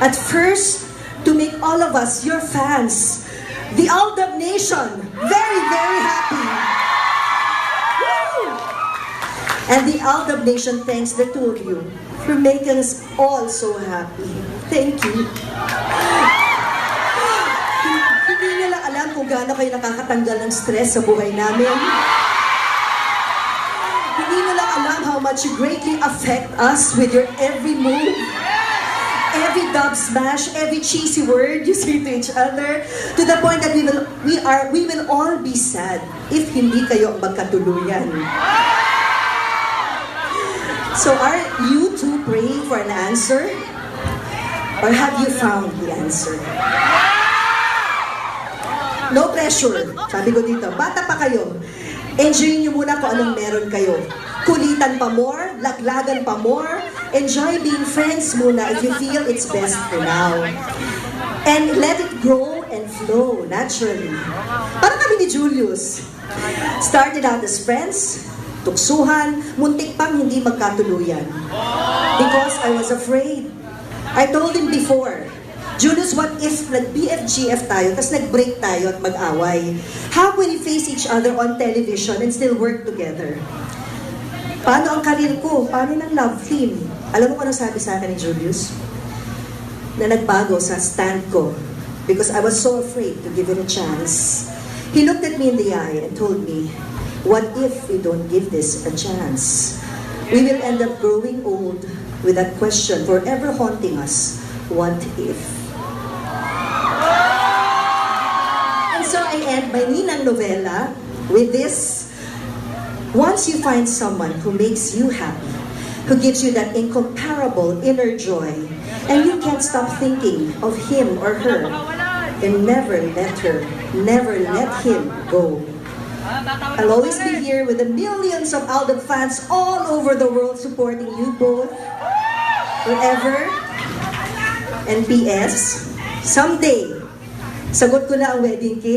At first, to make all of us, your fans, the Aldab Nation, very, very happy. Woo! And the Aldab Nation thanks the two of you for making us all so happy. Thank you. Hindi nila alam kung gaano kayo nakakatanggal ng stress sa buhay namin. Hindi nila alam how much you greatly affect us with your every move. Every dub smash, every cheesy word you say to each other, to the point that we will all be sad if hindi kayo magkatuluyan. So are you two praying for an answer? Or have you found the answer? No pressure, sabi ko dito. Bata pa kayo. Enjoy nyo muna kung anong meron kayo. Kulitan pa more, laglagan pa more. Enjoy being friends muna if you feel it's best for now. And let it grow and flow naturally. Parang kami ni Julius. Started out as friends, tuksuhan, muntik pang hindi magkatuluyan. Because I was afraid. I told him before, Julius, what if nag-BFGF tayo, tapos nag-break tayo at mag-away? How will we face each other on television and still work together? Paano ang karir ko? Paano ng love team? Alam mo kung ano sabi sa akin ni Julius? Na nagbago sa stand ko because I was so afraid to give it a chance. He looked at me in the eye and told me, what if we don't give this a chance? We will end up growing old with that question forever haunting us. What if? And so I end my Ninang novela with this. Once you find someone who makes you happy, who gives you that incomparable inner joy, and you can't stop thinking of him or her, then never let her, never let him go. I'll always be here with the millions of Aldab fans all over the world supporting you both, forever. And P.S. Someday, sagot ko na ang wedding cake.